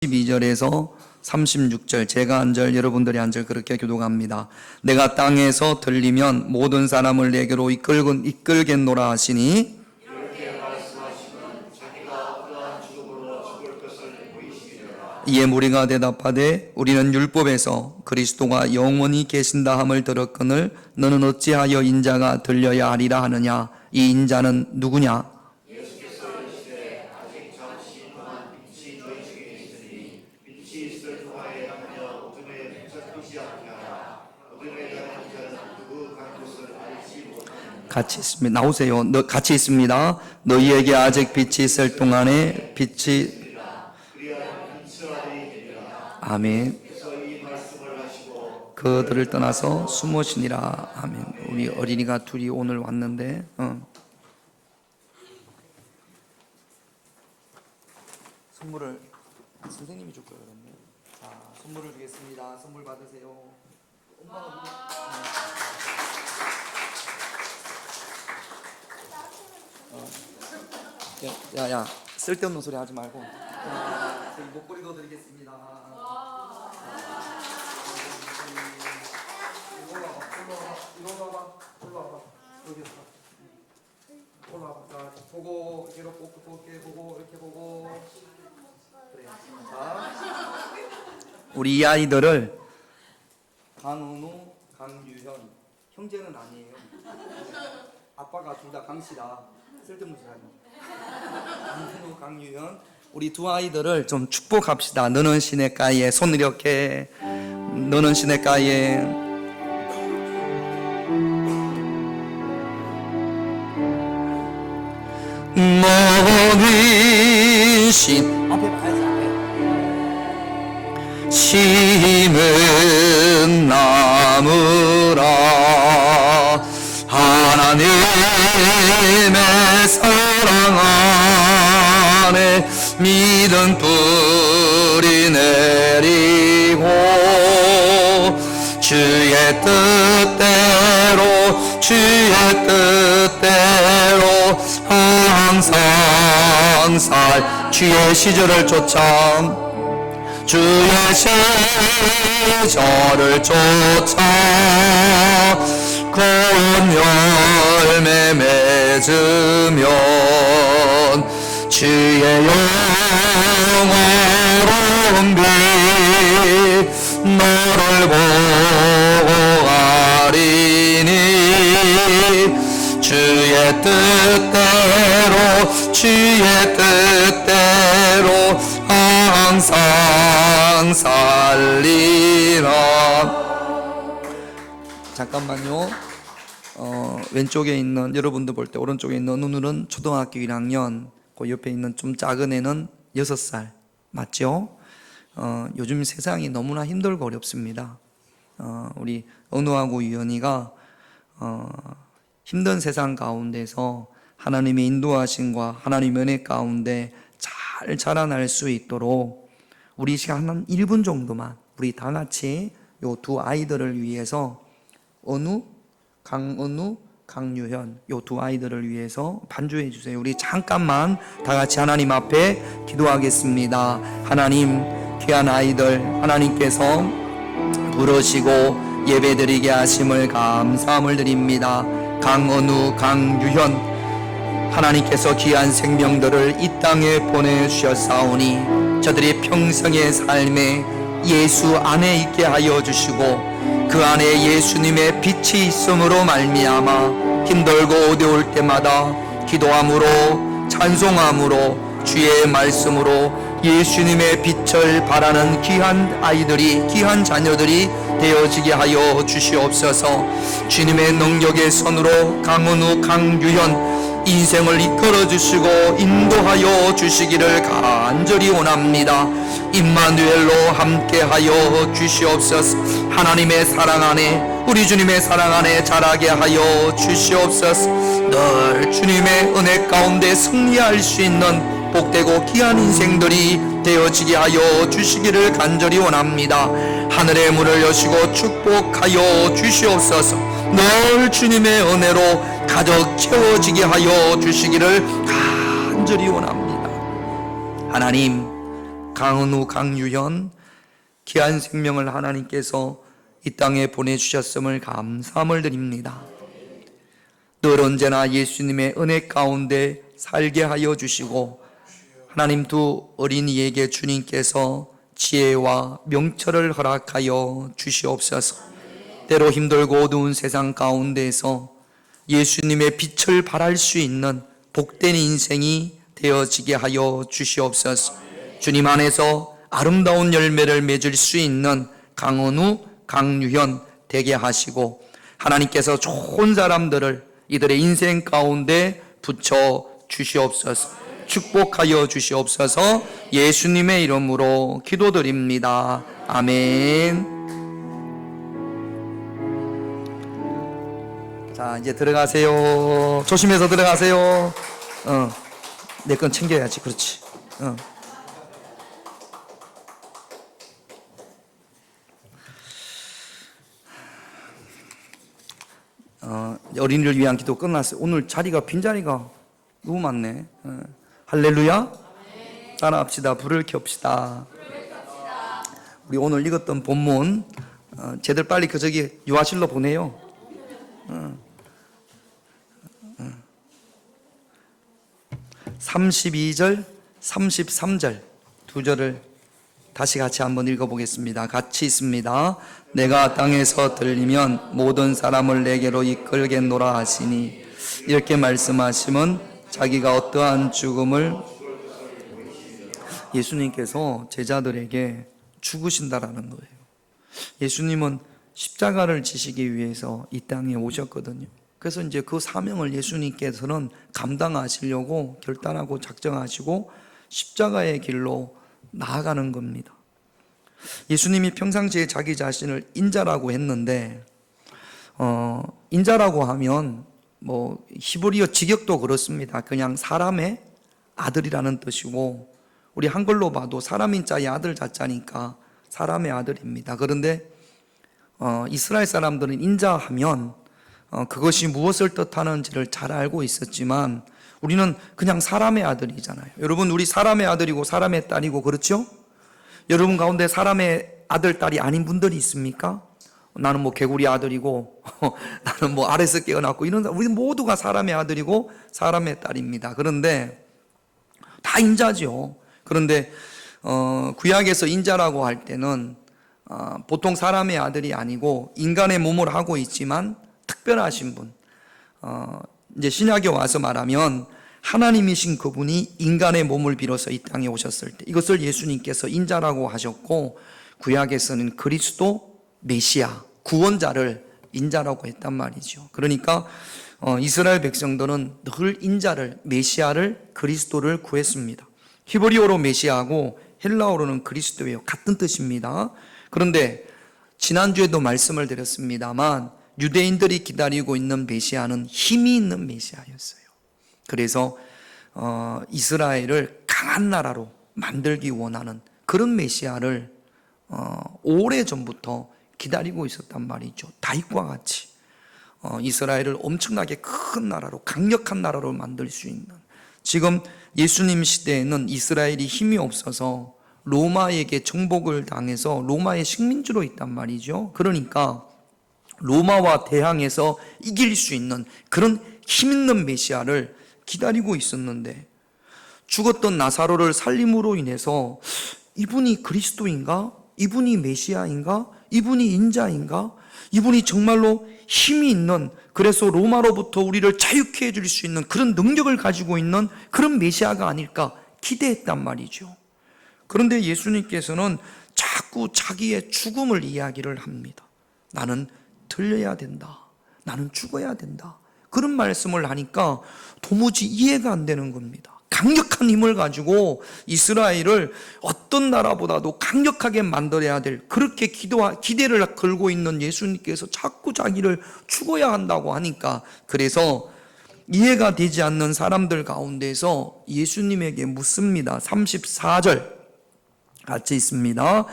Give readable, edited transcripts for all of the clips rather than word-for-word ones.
32절에서 36절, 제가 한 절, 여러분들이 한 절 그렇게 교독합니다. 내가 땅에서 들리면 모든 사람을 내게로 이끌겠노라 하시니 이에 무리가 대답하되 우리는 율법에서 그리스도가 영원히 계신다 함을 들었거늘 너는 어찌하여 인자가 들려야 하리라 하느냐. 이 인자는 누구냐? 예수께서 이르시되 아직 잠시 동안 빛이 너희 중에 있으니 빛이 있을 동안에 하며 어둠에 붙잡히지 않게 하라. 어둠에 대한 자는 누구 간 것을 알지 못하느니라. 같이 있습니다. 나오세요. 같이 있습니다. 너희에게 아직 빛이 있을 동안에 빛이 아멘. 그들을 떠나서 숨으시니라. 아멘. 우리 어린이가 둘이 오늘 왔는데 선물을 선생님이 줄 거예요. 자, 선물을 주겠습니다. 선물 받으세요. 엄마가 야야, 쓸데없는 소리 하지 말고. 저기 목걸이도 드리겠습니다. 올라와봐. 여기 있어. 올라와봐. 자, 보고 이렇게 보고 이렇게 보고. 그래. 자, 우리 이 아이들을 강은우, 강유현 형제는 아니에요. 아빠가 둘 다 강씨다. 쓸데없는 소리 하지 마. 강은우, 강유현. 우리 두 아이들을 좀 축복합시다. 너는 시냇가에 손 이렇게. 너는 시냇가에. 너는 신 앞에 봐야지. 앞에 심은 나무라 하나님의 사랑 안에 믿음 뿌리 내리고 주의 뜻대로 항상 살 주의 시절을 쫓아 주의 시절을 쫓아 고운 열매 맺으면 주의 영원한 빛 너를 보고 가리니 주의 뜻대로 항상 살리라. 잠깐만요. 왼쪽에 있는 여러분들 볼 때 오른쪽에 있는 누누는 초등학교 1학년, 그 옆에 있는 좀 작은 애는 6살 맞죠? 요즘 세상이 너무나 힘들고 어렵습니다. 우리 은우하고 유연이가 힘든 세상 가운데서 하나님의 인도하심과 하나님의 은혜 가운데 잘 자라날 수 있도록 우리 시간 한 1분 정도만 우리 다 같이 요 두 아이들을 위해서 강은우, 강유현 요 두 아이들을 위해서 반주해 주세요. 우리 잠깐만 다 같이 하나님 앞에 기도하겠습니다. 하나님, 귀한 아이들 하나님께서 부르시고 예배드리게 하심을 감사함을 드립니다. 강은우, 강유현 하나님께서 귀한 생명들을 이 땅에 보내주셨사오니 저들이 평생의 삶에 예수 안에 있게 하여 주시고 그 안에 예수님의 빛이 있음으로 말미암아 힘들고 어려울 때마다 기도함으로 찬송함으로 주의 말씀으로 예수님의 빛을 바라는 귀한 아이들이, 귀한 자녀들이 되어지게 하여 주시옵소서. 주님의 능력의 손으로 강은우, 강유현 인생을 이끌어 주시고 인도하여 주시기를 간절히 원합니다. 임마누엘로 함께하여 주시옵소서. 하나님의 사랑 안에, 우리 주님의 사랑 안에 자라게 하여 주시옵소서. 늘 주님의 은혜 가운데 승리할 수 있는 복되고 귀한 인생들이 되어지게 하여 주시기를 간절히 원합니다. 하늘의 문을 여시고 축복하여 주시옵소서. 늘 주님의 은혜로 가득 채워지게 하여 주시기를 간절히 원합니다. 하나님, 강은우, 강유현, 귀한 생명을 하나님께서 이 땅에 보내주셨음을 감사함을 드립니다. 늘 언제나 예수님의 은혜 가운데 살게 하여 주시고, 하나님 두 어린이에게 주님께서 지혜와 명철을 허락하여 주시옵소서. 때로 힘들고 어두운 세상 가운데에서 예수님의 빛을 발할 수 있는 복된 인생이 되어지게 하여 주시옵소서. 주님 안에서 아름다운 열매를 맺을 수 있는 강은우, 강유현 되게 하시고, 하나님께서 좋은 사람들을 이들의 인생 가운데 붙여 주시옵소서. 축복하여 주시옵소서. 예수님의 이름으로 기도드립니다. 아멘. 자, 이제 들어가세요. 조심해서 들어가세요. 내 건 챙겨야지. 그렇지. 어린이를 위한 기도 끝났어요. 오늘 자리가 빈자리가 너무 많네. 할렐루야. 따라합시다. 불을 켭시다. 우리 오늘 읽었던 본문 쟤들 빨리 저기 유아실로 보내요. 32절, 33절 두 절을 다시 같이 한번 읽어보겠습니다. 같이 있습니다. 내가 땅에서 들리면 모든 사람을 내게로 이끌겠노라 하시니, 이렇게 말씀하시면 자기가 어떠한 죽음을 예수님께서 제자들에게 죽으신다라는 거예요. 예수님은 십자가를 지시기 위해서 이 땅에 오셨거든요. 그래서 이제 그 사명을 예수님께서는 감당하시려고 결단하고 작정하시고 십자가의 길로 나아가는 겁니다. 예수님이 평상시에 자기 자신을 인자라고 했는데, 인자라고 하면 뭐 히브리어 직역도 그렇습니다. 그냥 사람의 아들이라는 뜻이고, 우리 한글로 봐도 사람인 자의 아들 자자니까 사람의 아들입니다. 그런데 이스라엘 사람들은 인자하면 그것이 무엇을 뜻하는지를 잘 알고 있었지만, 우리는 그냥 사람의 아들이잖아요. 여러분, 우리 사람의 아들이고 사람의 딸이고 그렇죠? 여러분 가운데 사람의 아들, 딸이 아닌 분들이 있습니까? 나는 뭐 개구리 아들이고 나는 뭐 아래서 깨어났고 이런, 우리 모두가 사람의 아들이고 사람의 딸입니다. 그런데 다 인자죠. 그런데 구약에서 인자라고 할 때는 보통 사람의 아들이 아니고 인간의 몸을 하고 있지만 특별하신 분, 이제 신약에 와서 말하면 하나님이신 그분이 인간의 몸을 빌어서 이 땅에 오셨을 때 이것을 예수님께서 인자라고 하셨고, 구약에서는 그리스도 메시아 구원자를 인자라고 했단 말이죠. 그러니까 이스라엘 백성들은 늘 인자를, 메시아를, 그리스도를 구했습니다. 히브리어로 메시아하고 헬라어로는 그리스도예요. 같은 뜻입니다. 그런데 지난주에도 말씀을 드렸습니다만, 유대인들이 기다리고 있는 메시아는 힘이 있는 메시아였어요. 그래서 이스라엘을 강한 나라로 만들기 원하는 그런 메시아를 오래전부터 기다리고 있었단 말이죠. 다윗과 같이 이스라엘을 엄청나게 큰 나라로, 강력한 나라로 만들 수 있는, 지금 예수님 시대에는 이스라엘이 힘이 없어서 로마에게 정복을 당해서 로마의 식민지로 있단 말이죠. 그러니까 로마와 대항해서 이길 수 있는 그런 힘있는 메시아를 기다리고 있었는데, 죽었던 나사로를 살림으로 인해서 이분이 그리스도인가? 이분이 메시아인가? 이분이 인자인가? 이분이 정말로 힘이 있는, 그래서 로마로부터 우리를 자유케 해줄 수 있는 그런 능력을 가지고 있는 그런 메시아가 아닐까 기대했단 말이죠. 그런데 예수님께서는 자꾸 자기의 죽음을 이야기를 합니다. 나는 들려야 된다. 나는 죽어야 된다. 그런 말씀을 하니까 도무지 이해가 안 되는 겁니다. 강력한 힘을 가지고 이스라엘을 어떤 나라보다도 강력하게 만들어야 될, 그렇게 기대를 걸고 있는 예수님께서 자꾸 자기를 죽어야 한다고 하니까, 그래서 이해가 되지 않는 사람들 가운데서 예수님에게 묻습니다. 34절 같이 있습니다.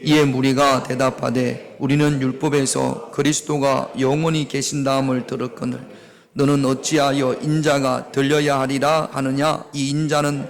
이에 무리가 대답하되 우리는 율법에서 그리스도가 영원히 계신다함을 들었거늘 너는 어찌하여 인자가 들려야 하리라 하느냐? 이 인자는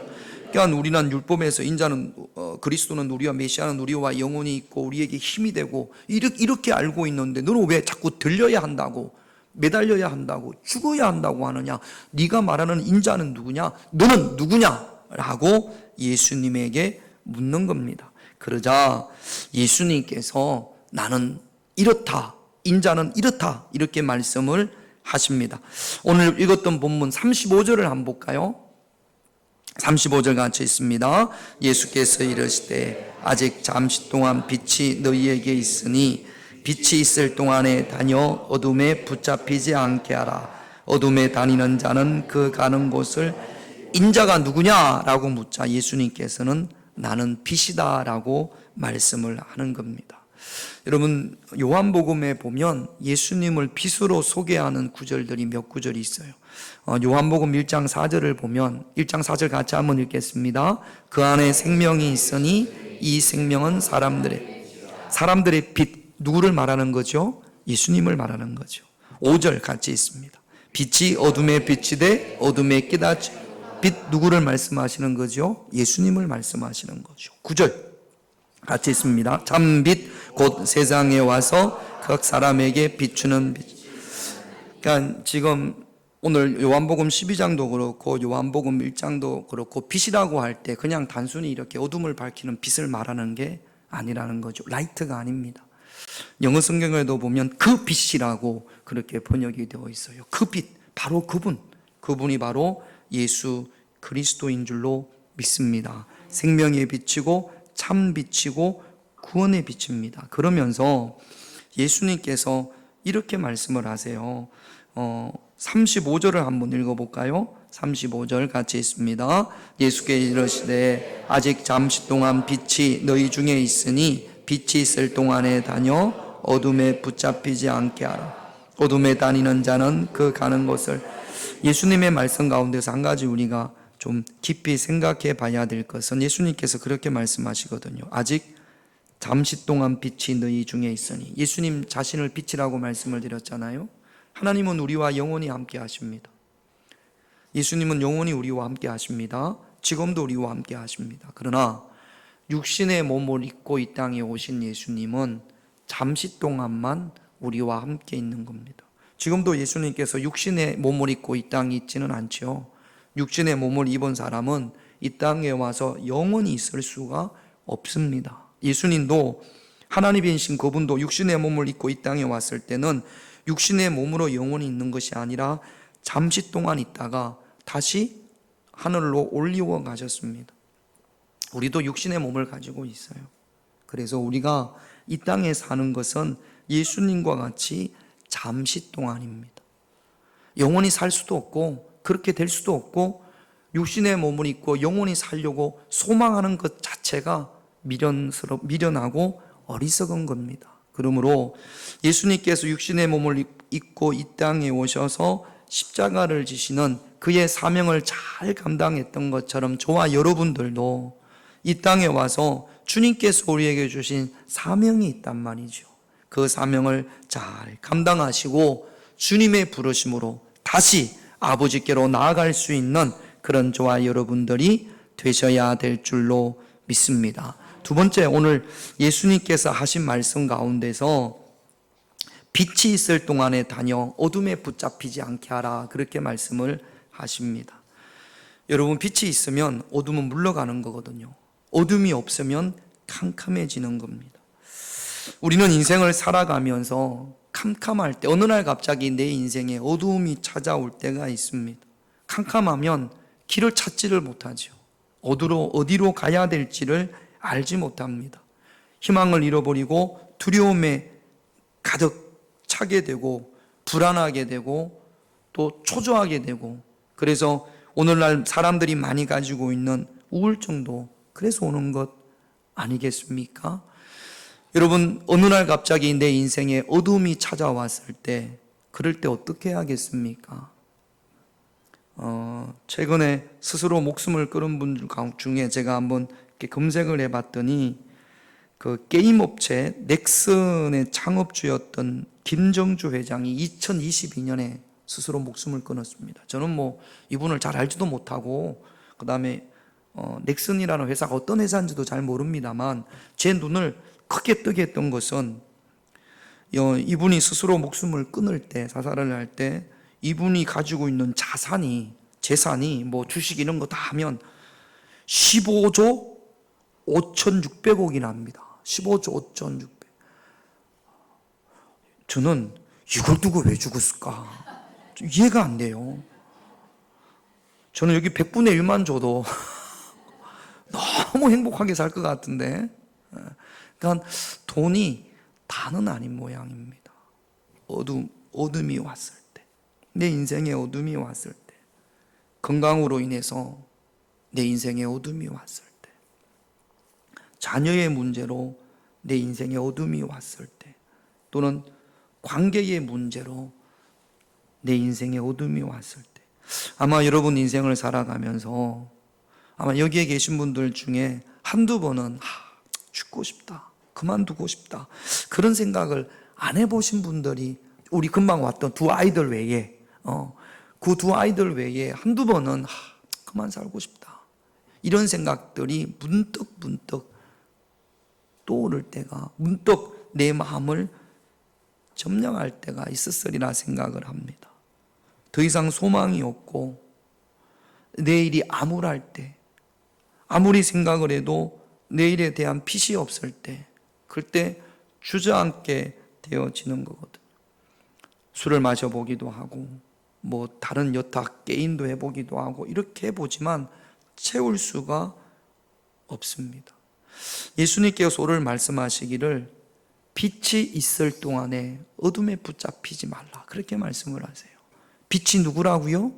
그러니까 우리는 율법에서 인자는 그리스도는 우리와 메시아는 우리와 영혼이 있고 우리에게 힘이 되고 이렇게 알고 있는데 너는 왜 자꾸 들려야 한다고, 매달려야 한다고, 죽어야 한다고 하느냐? 네가 말하는 인자는 누구냐? 너는 누구냐? 라고 예수님에게 묻는 겁니다. 그러자 예수님께서 나는 이렇다, 인자는 이렇다, 이렇게 말씀을 하십니다. 오늘 읽었던 본문 35절을 한번 볼까요? 35절 같이 있습니다. 예수께서 이르시되 아직 잠시 동안 빛이 너희에게 있으니 빛이 있을 동안에 다녀 어둠에 붙잡히지 않게 하라. 어둠에 다니는 자는 그 가는 곳을, 인자가 누구냐라고 묻자 예수님께서는 나는 빛이다 라고 말씀을 하는 겁니다. 여러분, 요한복음에 보면 예수님을 빛으로 소개하는 구절들이 몇 구절이 있어요. 요한복음 1장 4절을 보면 1장 4절 같이 한번 읽겠습니다. 그 안에 생명이 있으니 이 생명은 사람들의 빛, 누구를 말하는 거죠? 예수님을 말하는 거죠. 5절 같이 있습니다. 빛이 어둠에 비치되 어둠에 깨닫지, 빛 누구를 말씀하시는 거죠? 예수님을 말씀하시는 거죠. 9절 같이 있습니다. 참빛 곧 세상에 와서 각 사람에게 비추는 빛. 그러니까 지금 오늘 요한복음 12장도 그렇고 요한복음 1장도 그렇고 빛이라고 할 때 그냥 단순히 이렇게 어둠을 밝히는 빛을 말하는 게 아니라는 거죠. 라이트가 아닙니다. 영어 성경에도 보면 그 빛이라고 그렇게 번역이 되어 있어요. 그 빛, 바로 그분이 바로 예수 그리스도인 줄로 믿습니다. 생명의 빛이고 참 빛이고 구원의 빛입니다. 그러면서 예수님께서 이렇게 말씀을 하세요. 35절을 한번 읽어볼까요? 35절 같이 있습니다. 예수께 이르시되 아직 잠시 동안 빛이 너희 중에 있으니 빛이 있을 동안에 다녀 어둠에 붙잡히지 않게 하라. 어둠에 다니는 자는 그 가는 곳을. 예수님의 말씀 가운데서 한 가지 우리가 좀 깊이 생각해 봐야 될 것은 예수님께서 그렇게 말씀하시거든요. 아직 잠시 동안 빛이 너희 중에 있으니. 예수님 자신을 빛이라고 말씀을 드렸잖아요. 하나님은 우리와 영원히 함께 하십니다. 예수님은 영원히 우리와 함께 하십니다. 지금도 우리와 함께 하십니다. 그러나 육신의 몸을 입고 이 땅에 오신 예수님은 잠시 동안만 우리와 함께 있는 겁니다. 지금도 예수님께서 육신의 몸을 입고 이 땅에 있지는 않죠. 육신의 몸을 입은 사람은 이 땅에 와서 영원히 있을 수가 없습니다. 예수님도 하나님이신 그분도 육신의 몸을 입고 이 땅에 왔을 때는 육신의 몸으로 영원히 있는 것이 아니라 잠시 동안 있다가 다시 하늘로 올리워 가셨습니다. 우리도 육신의 몸을 가지고 있어요. 그래서 우리가 이 땅에 사는 것은 예수님과 같이 잠시 동안입니다. 영원히 살 수도 없고 그렇게 될 수도 없고 육신의 몸을 입고 영원히 살려고 소망하는 것 자체가 미련하고 어리석은 겁니다. 그러므로 예수님께서 육신의 몸을 입고 이 땅에 오셔서 십자가를 지시는 그의 사명을 잘 감당했던 것처럼 저와 여러분들도 이 땅에 와서 주님께서 우리에게 주신 사명이 있단 말이죠. 그 사명을 잘 감당하시고 주님의 부르심으로 다시 아버지께로 나아갈 수 있는 그런 저와 여러분들이 되셔야 될 줄로 믿습니다. 두 번째, 오늘 예수님께서 하신 말씀 가운데서 빛이 있을 동안에 다녀 어둠에 붙잡히지 않게 하라, 그렇게 말씀을 하십니다. 여러분, 빛이 있으면 어둠은 물러가는 거거든요. 어둠이 없으면 캄캄해지는 겁니다. 우리는 인생을 살아가면서 캄캄할 때 어느 날 갑자기 내 인생에 어두움이 찾아올 때가 있습니다. 캄캄하면 길을 찾지를 못하죠. 어디로 가야 될지를 알지 못합니다. 희망을 잃어버리고 두려움에 가득 차게 되고 불안하게 되고 또 초조하게 되고, 그래서 오늘날 사람들이 많이 가지고 있는 우울증도 그래서 오는 것 아니겠습니까? 여러분, 어느 날 갑자기 내 인생에 어두움이 찾아왔을 때 그럴 때 어떻게 하겠습니까? 최근에 스스로 목숨을 끊은 분들 중에 제가 한번 이렇게 검색을 해봤더니 그 게임 업체 넥슨의 창업주였던 김정주 회장이 2022년에 스스로 목숨을 끊었습니다. 저는 이분을 잘 알지도 못하고, 그 다음에 넥슨이라는 회사가 어떤 회사인지도 잘 모릅니다만 제 눈을 크게 뜨게 했던 것은 이분이 스스로 목숨을 끊을 때, 자살을 할 때 이분이 가지고 있는 재산이 뭐 주식 이런 거 다 하면 15조 5,600억이나 합니다. 15조 5,600억. 저는 이걸 두고 왜 죽었을까? 이해가 안 돼요. 저는 여기 100분의 1만 줘도 너무 행복하게 살 것 같은데. 그러니까 돈이 다는 아닌 모양입니다. 어둠이 왔을 때, 내 인생에 어둠이 왔을 때, 건강으로 인해서 내 인생에 어둠이 왔을 때, 자녀의 문제로 내 인생에 어둠이 왔을 때, 또는 관계의 문제로 내 인생에 어둠이 왔을 때, 아마 여러분 인생을 살아가면서 아마 여기에 계신 분들 중에 한두 번은 죽고 싶다, 그만두고 싶다, 그런 생각을 안 해보신 분들이 우리 금방 왔던 두 아이들 외에 그 두 아이들 외에 한두 번은 그만 살고 싶다, 이런 생각들이 문득 떠오를 때가, 문득 내 마음을 점령할 때가 있었으리라 생각을 합니다. 더 이상 소망이 없고 내일이 암울할 때, 아무리 생각을 해도 내일에 대한 빛이 없을 때, 그때 주저앉게 되어지는 거거든요. 술을 마셔보기도 하고 뭐 다른 여타 게임도 해보기도 하고 이렇게 해보지만 채울 수가 없습니다. 예수님께서 오늘 말씀하시기를 빛이 있을 동안에 어둠에 붙잡히지 말라, 그렇게 말씀을 하세요. 빛이 누구라고요?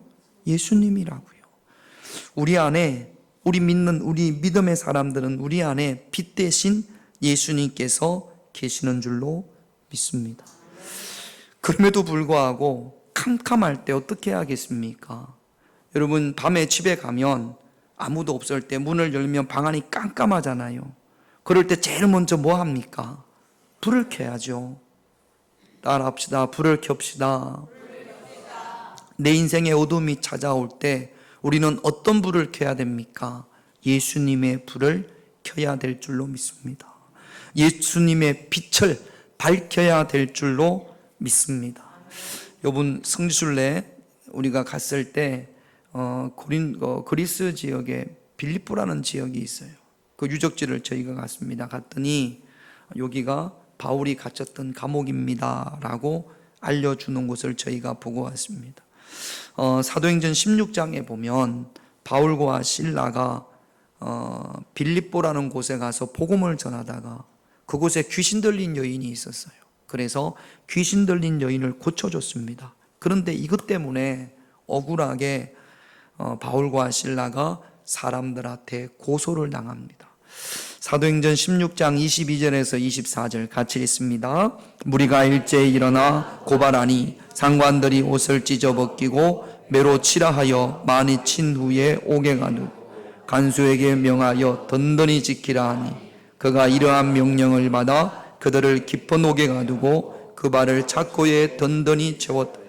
예수님이라고요. 우리 안에, 우리 믿음의 사람들은 우리 안에 빛 대신 예수님께서 계시는 줄로 믿습니다. 그럼에도 불구하고 캄캄할 때 어떻게 해야겠습니까? 여러분, 밤에 집에 가면 아무도 없을 때 문을 열면 방 안이 깜깜하잖아요. 그럴 때 제일 먼저 뭐 합니까? 불을 켜야죠. 따라합시다. 불을 켭시다. 내 인생에 어둠이 찾아올 때 우리는 어떤 불을 켜야 됩니까? 예수님의 불을 켜야 될 줄로 믿습니다. 예수님의 빛을 밝혀야 될 줄로 믿습니다. 요번 성지순례 우리가 갔을 때 그리스 지역에 빌립보라는 지역이 있어요. 그 유적지를 저희가 갔더니 여기가 바울이 갇혔던 감옥입니다 라고 알려주는 곳을 저희가 보고 왔습니다. 사도행전 16장에 보면 바울과 실라가 빌립보라는 곳에 가서 복음을 전하다가 그곳에 귀신 들린 여인이 있었어요. 그래서 귀신 들린 여인을 고쳐줬습니다. 그런데 이것 때문에 억울하게 바울과 실라가 사람들한테 고소를 당합니다. 사도행전 16장 22절에서 24절 같이 읽습니다. 무리가 일제히 일어나 고발하니 상관들이 옷을 찢어벗기고 매로 치라 하여 많이 친 후에 옥에 가두고 간수에게 명하여 든든히 지키라 하니 그가 이러한 명령을 받아 그들을 깊은 옥에 가두고 그 발을 착고에 든든히 채웠다.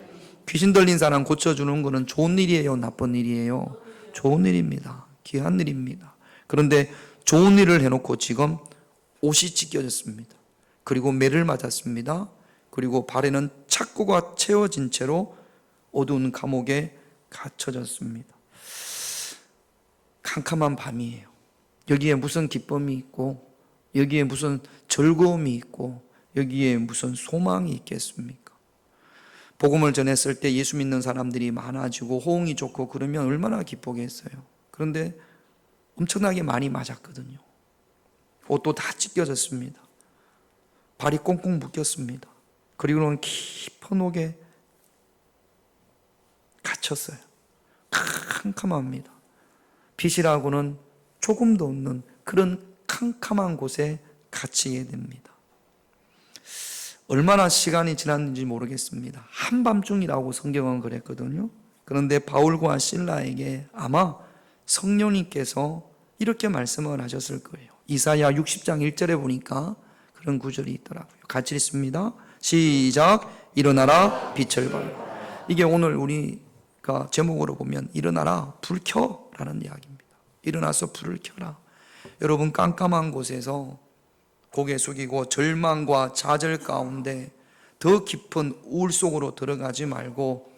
귀신 들린 사람 고쳐주는 것은 좋은 일이에요, 나쁜 일이에요? 좋은 일입니다. 귀한 일입니다. 그런데 좋은 일을 해놓고 지금 옷이 찢겨졌습니다. 그리고 매를 맞았습니다. 그리고 발에는 착고가 채워진 채로 어두운 감옥에 갇혀졌습니다. 캄캄한 밤이에요. 여기에 무슨 기쁨이 있고 여기에 무슨 즐거움이 있고 여기에 무슨 소망이 있겠습니까? 복음을 전했을 때 예수 믿는 사람들이 많아지고 호응이 좋고 그러면 얼마나 기쁘겠어요. 그런데 엄청나게 많이 맞았거든요. 옷도 다 찢겨졌습니다. 발이 꽁꽁 묶였습니다. 그리고는 깊은 옥에 갇혔어요. 캄캄합니다. 빛이라고는 조금도 없는 그런 캄캄한 곳에 갇히게 됩니다. 얼마나 시간이 지났는지 모르겠습니다. 한밤중이라고 성경은 그랬거든요. 그런데 바울과 실라에게 아마 성령님께서 이렇게 말씀을 하셨을 거예요. 이사야 60장 1절에 보니까 그런 구절이 있더라고요. 같이 읽습니다. 시작. 일어나라 빛을 발하라. 이게 오늘 우리가 제목으로 보면 일어나라 불 켜라는 이야기입니다. 일어나서 불을 켜라. 여러분, 깜깜한 곳에서 고개 숙이고 절망과 좌절 가운데 더 깊은 우울 속으로 들어가지 말고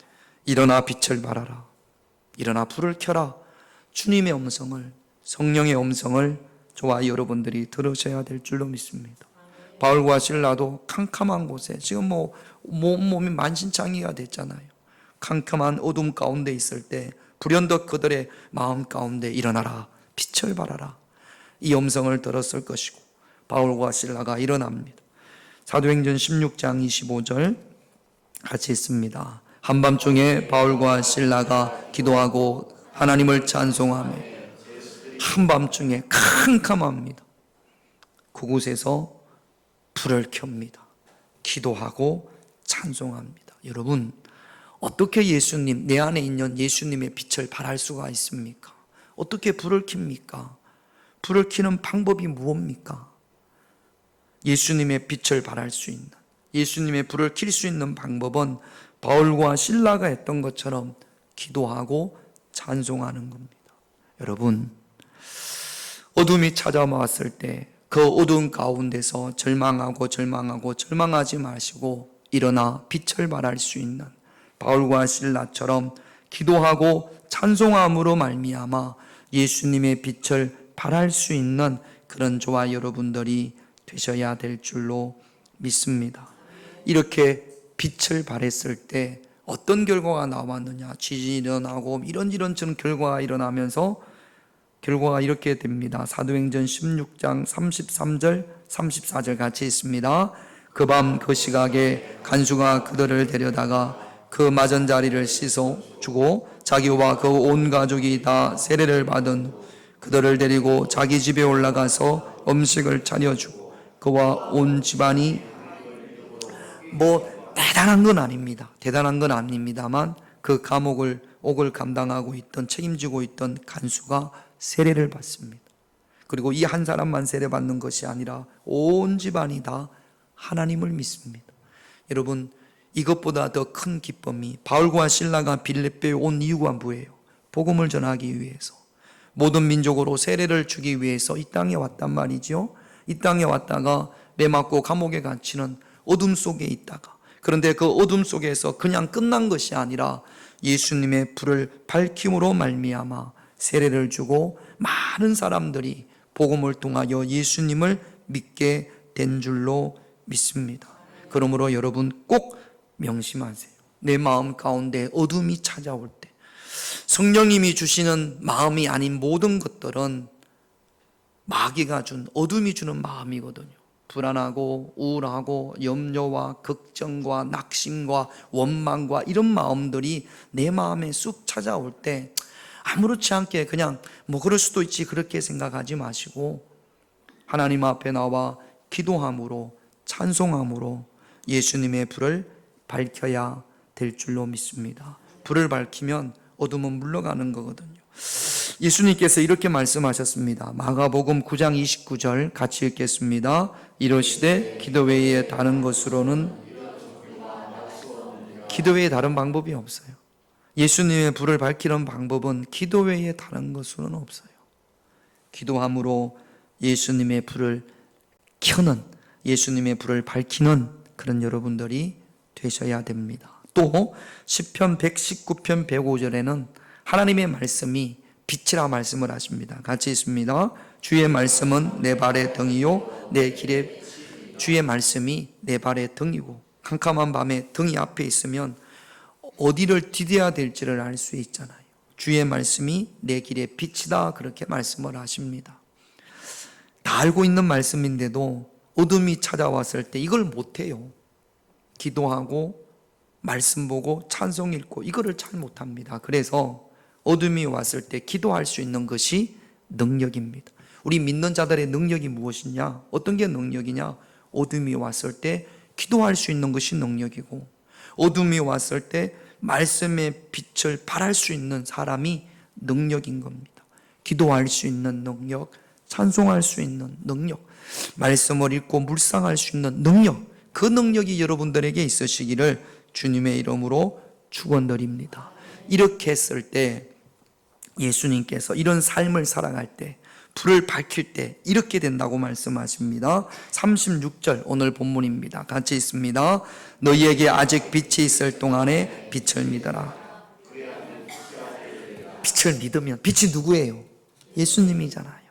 일어나 빛을 발하라. 일어나 불을 켜라. 주님의 음성을, 성령의 음성을 저와 여러분들이 들으셔야 될 줄로 믿습니다. 바울과 실라도 캄캄한 곳에 지금 몸이 만신창이가 됐잖아요. 캄캄한 어둠 가운데 있을 때 불현듯 그들의 마음 가운데 일어나라, 빛을 발하라, 이 음성을 들었을 것이고 바울과 실라가 일어납니다. 사도행전 16장 25절 같이 읽습니다. 한밤중에 바울과 실라가 기도하고 하나님을 찬송하며, 한밤중에 캄캄합니다. 그곳에서 불을 켭니다. 기도하고 찬송합니다. 여러분, 어떻게 예수님, 내 안에 있는 예수님의 빛을 발할 수가 있습니까? 어떻게 불을 켭니까? 불을 켜는 방법이 무엇입니까? 예수님의 빛을 발할 수 있는, 예수님의 불을 켤 수 있는 방법은 바울과 실라가 했던 것처럼 기도하고 찬송하는 겁니다. 여러분, 어둠이 찾아왔을 때 그 어두운 가운데서 절망하지 마시고 일어나 빛을 발할 수 있는 바울과 실라처럼 기도하고 찬송함으로 말미암아 예수님의 빛을 발할 수 있는 그런 저와 여러분들이 되셔야 될 줄로 믿습니다. 이렇게 빛을 발했을 때 어떤 결과가 나왔느냐? 지진이 일어나고 이런 저런 결과가 일어나면서 결과가 이렇게 됩니다. 사도행전 16장 33절 34절 같이 있습니다. 그 밤 그 시각에 간수가 그들을 데려다가 그 맞은 자리를 씻어 주고 자기와 그 온 가족이 다 세례를 받은 후 그들을 데리고 자기 집에 올라가서 음식을 차려주고 그와 온 집안이 대단한 건 아닙니다만 그 감옥을 옥을 감당하고 있던, 책임지고 있던 간수가 세례를 받습니다. 그리고 이 한 사람만 세례받는 것이 아니라 온 집안이 다 하나님을 믿습니다. 여러분, 이것보다 더 큰 기쁨이, 바울과 실라가 빌립보에 온 이유가 뭐예요? 복음을 전하기 위해서, 모든 민족으로 세례를 주기 위해서 이 땅에 왔단 말이죠. 이 땅에 왔다가 매 맞고 감옥에 갇히는 어둠 속에 있다가, 그런데 그 어둠 속에서 그냥 끝난 것이 아니라 예수님의 불을 밝힘으로 말미암아 세례를 주고 많은 사람들이 복음을 통하여 예수님을 믿게 된 줄로 믿습니다. 그러므로 여러분 꼭 명심하세요. 내 마음 가운데 어둠이 찾아올 때 성령님이 주시는 마음이 아닌 모든 것들은 마귀가 준, 어둠이 주는 마음이거든요. 불안하고 우울하고 염려와 걱정과 낙심과 원망과 이런 마음들이 내 마음에 쑥 찾아올 때 아무렇지 않게 그냥 그럴 수도 있지 그렇게 생각하지 마시고 하나님 앞에 나와 기도함으로 찬송함으로 예수님의 불을 밝혀야 될 줄로 믿습니다. 불을 밝히면 어둠은 물러가는 거거든요. 예수님께서 이렇게 말씀하셨습니다. 마가복음 9장 29절 같이 읽겠습니다. 이러시되 기도 외에 다른 방법이 없어요. 예수님의 불을 밝히는 방법은 기도 외에 다른 것으로는 없어요. 기도함으로 예수님의 불을 켜는, 예수님의 불을 밝히는 그런 여러분들이 되셔야 됩니다. 또 시편 119편 105절에는 하나님의 말씀이 빛이라 말씀을 하십니다. 같이 있습니다. 주의 말씀은 내 발의 등이요 내 길에, 주의 말씀이 내 발의 등이고, 캄캄한 밤에 등이 앞에 있으면 어디를 디뎌야 될지를 알 수 있잖아요. 주의 말씀이 내 길의 빛이다, 그렇게 말씀을 하십니다. 다 알고 있는 말씀인데도 어둠이 찾아왔을 때 이걸 못해요. 기도하고 말씀 보고 찬송 읽고 이거를 잘 못합니다. 그래서 어둠이 왔을 때 기도할 수 있는 것이 능력입니다. 우리 믿는 자들의 능력이 무엇이냐? 어떤 게 능력이냐? 어둠이 왔을 때 기도할 수 있는 것이 능력이고, 어둠이 왔을 때 말씀의 빛을 발할 수 있는 사람이 능력인 겁니다. 기도할 수 있는 능력, 찬송할 수 있는 능력, 말씀을 읽고 묵상할 수 있는 능력, 그 능력이 여러분들에게 있으시기를 주님의 이름으로 축원드립니다. 이렇게 했을 때 예수님께서 이런 삶을 살아갈 때, 불을 밝힐 때 이렇게 된다고 말씀하십니다. 36절 오늘 본문입니다. 같이 있습니다. 너희에게 아직 빛이 있을 동안에 빛을 믿어라. 빛을 믿으면, 빛이 누구예요? 예수님이잖아요.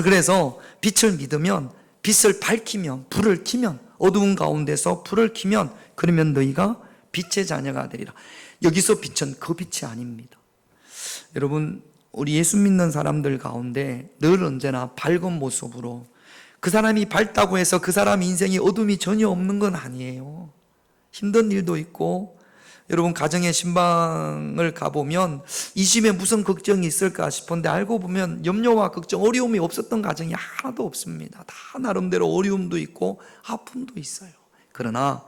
그래서 빛을 믿으면, 빛을 밝히면, 불을 켜면, 어두운 가운데서 불을 켜면, 그러면 너희가 빛의 자녀가 되리라. 여기서 빛은 그 빛이 아닙니다. 여러분, 우리 예수 믿는 사람들 가운데 늘 언제나 밝은 모습으로, 그 사람이 밝다고 해서 그 사람 인생에 어둠이 전혀 없는 건 아니에요. 힘든 일도 있고, 여러분 가정의 신방을 가보면 이 집에 무슨 걱정이 있을까 싶은데 알고 보면 염려와 걱정, 어려움이 없었던 가정이 하나도 없습니다. 다 나름대로 어려움도 있고 아픔도 있어요. 그러나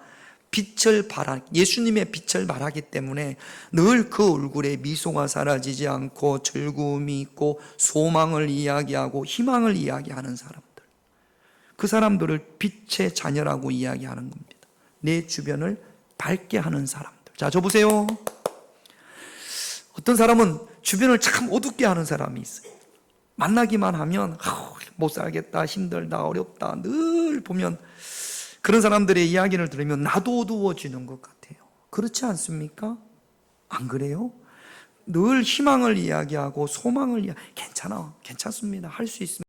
예수님의 빛을 발하기 때문에 늘 그 얼굴에 미소가 사라지지 않고 즐거움이 있고 소망을 이야기하고 희망을 이야기하는 사람들, 그 사람들을 빛의 자녀라고 이야기하는 겁니다. 내 주변을 밝게 하는 사람들. 자, 저 보세요. 어떤 사람은 주변을 참 어둡게 하는 사람이 있어요. 만나기만 하면 못 살겠다, 힘들다, 어렵다 늘 보면, 그런 사람들의 이야기를 들으면 나도 어두워지는 것 같아요. 그렇지 않습니까? 안 그래요? 늘 희망을 이야기하고 소망을 괜찮습니다. 할 수 있습니다.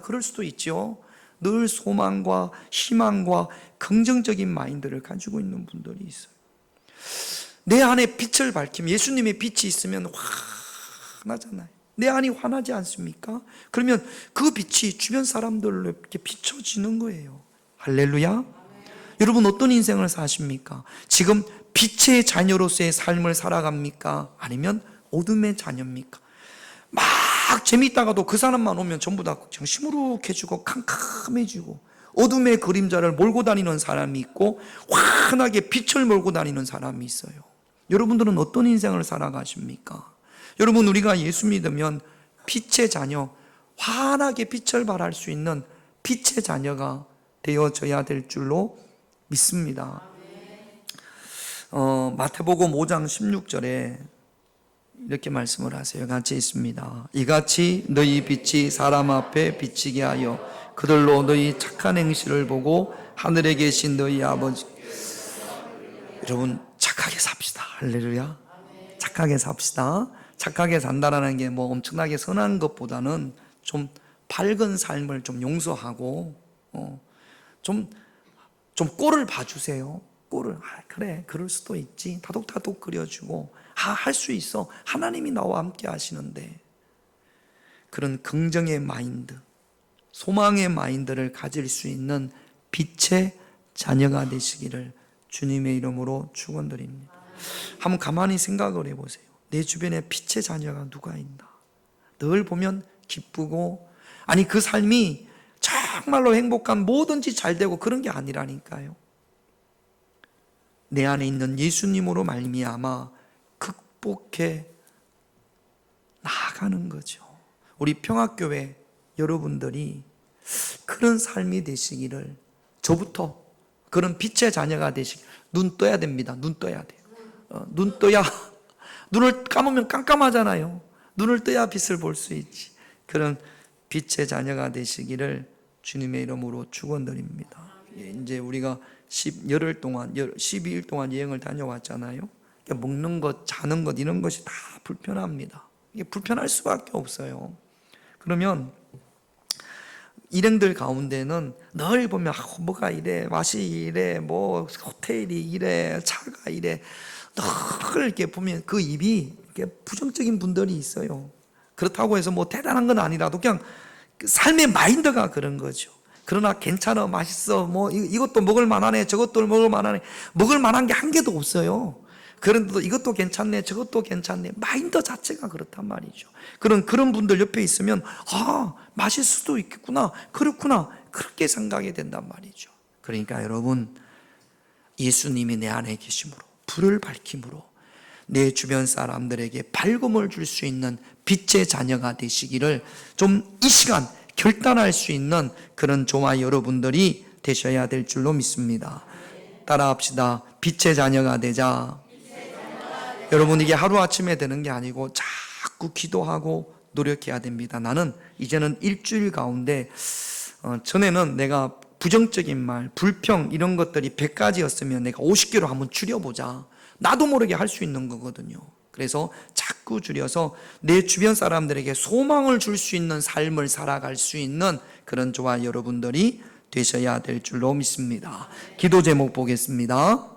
그럴 수도 있죠. 늘 소망과 희망과 긍정적인 마인드를 가지고 있는 분들이 있어요. 내 안에 빛을 밝히면, 예수님의 빛이 있으면 환하잖아요. 내 안이 환하지 않습니까? 그러면 그 빛이 주변 사람들로 이렇게 비춰지는 거예요. 할렐루야. 여러분 어떤 인생을 사십니까? 지금 빛의 자녀로서의 삶을 살아갑니까? 아니면 어둠의 자녀입니까? 막 재미있다가도 그 사람만 오면 전부 다 그냥 시무룩해지고 캄캄해지고 어둠의 그림자를 몰고 다니는 사람이 있고 환하게 빛을 몰고 다니는 사람이 있어요. 여러분들은 어떤 인생을 살아가십니까? 여러분, 우리가 예수 믿으면 빛의 자녀, 환하게 빛을 발할 수 있는 빛의 자녀가 되어져야 될 줄로 믿습니다. 마태복음 5장 16절에 이렇게 말씀을 하세요. 같이 있습니다. 이같이 너희 빛이 사람 앞에 비치게 하여 그들로 너희 착한 행실을 보고 하늘에 계신 너희 아버지. 여러분 착하게 삽시다. 할렐루야. 착하게 삽시다. 착하게 산다라는 게 뭐 엄청나게 선한 것보다는 좀 밝은 삶을 좀 용서하고 좀 꼴을 봐주세요. 꼴을. 그래, 그럴 수도 있지. 다독다독 그려주고, 할 수 있어. 하나님이 나와 함께 하시는데. 그런 긍정의 마인드, 소망의 마인드를 가질 수 있는 빛의 자녀가 되시기를 주님의 이름으로 축원드립니다. 한번 가만히 생각을 해보세요. 내 주변에 빛의 자녀가 누가 있나? 늘 보면 기쁘고, 아니 그 삶이 정말로 행복한, 뭐든지 잘 되고 그런 게 아니라니까요. 내 안에 있는 예수님으로 말미암아 극복해 나아가는 거죠. 우리 평화교회 여러분들이 그런 삶이 되시기를, 저부터 그런 빛의 자녀가 되시기를. 눈 떠야 됩니다. 눈 떠야 돼요. 눈 떠야, 눈을 감으면 깜깜하잖아요. 눈을 떠야 빛을 볼 수 있지. 그런 빛의 자녀가 되시기를 주님의 이름으로 축원드립니다. 이제 우리가 열흘 동안, 12일 동안 여행을 다녀왔잖아요. 먹는 것, 자는 것 이런 것이 다 불편합니다. 이게 불편할 수밖에 없어요. 그러면 일행들 가운데는 늘 보면 뭐가 이래, 맛이 이래, 뭐 호텔이 이래, 차가 이래, 늘 이렇게 보면 그 입이 이렇게 부정적인 분들이 있어요. 그렇다고 해서 뭐 대단한 건 아니라도 그냥 삶의 마인드가 그런 거죠. 그러나 괜찮아, 맛있어, 뭐 이것도 먹을 만하네, 저것도 먹을 만하네. 먹을 만한 게 한 개도 없어요. 그런데도 이것도 괜찮네, 저것도 괜찮네. 마인드 자체가 그렇단 말이죠. 그런 분들 옆에 있으면 맛있을 수도 있겠구나, 그렇구나, 그렇게 생각이 된단 말이죠. 그러니까 여러분, 예수님이 내 안에 계심으로, 불을 밝힘으로 내 주변 사람들에게 밝음을 줄 수 있는 빛의 자녀가 되시기를 좀 이 시간 결단할 수 있는 그런 저와 여러분들이 되셔야 될 줄로 믿습니다. 따라합시다. 빛의 자녀가 되자. 여러분, 이게 하루아침에 되는 게 아니고 자꾸 기도하고 노력해야 됩니다. 나는 이제는 일주일 가운데 전에는 내가 부정적인 말, 불평 이런 것들이 100가지였으면 내가 50개로 한번 줄여보자. 나도 모르게 할 수 있는 거거든요. 그래서 자꾸 줄여서 내 주변 사람들에게 소망을 줄 수 있는 삶을 살아갈 수 있는 그런 저와 여러분들이 되셔야 될 줄로 믿습니다. 기도 제목 보겠습니다.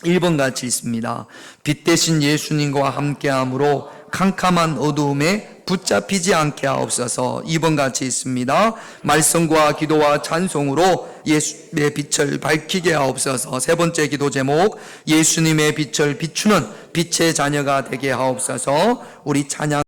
1번 같이 있습니다. 빛 대신 예수님과 함께함으로 캄캄한 어두움에 붙잡히지 않게 하옵소서. 2번 같이 있습니다. 말씀과 기도와 찬송으로 예수님의 빛을 밝히게 하옵소서. 세 번째 기도 제목, 예수님의 빛을 비추는 빛의 자녀가 되게 하옵소서. 우리 찬양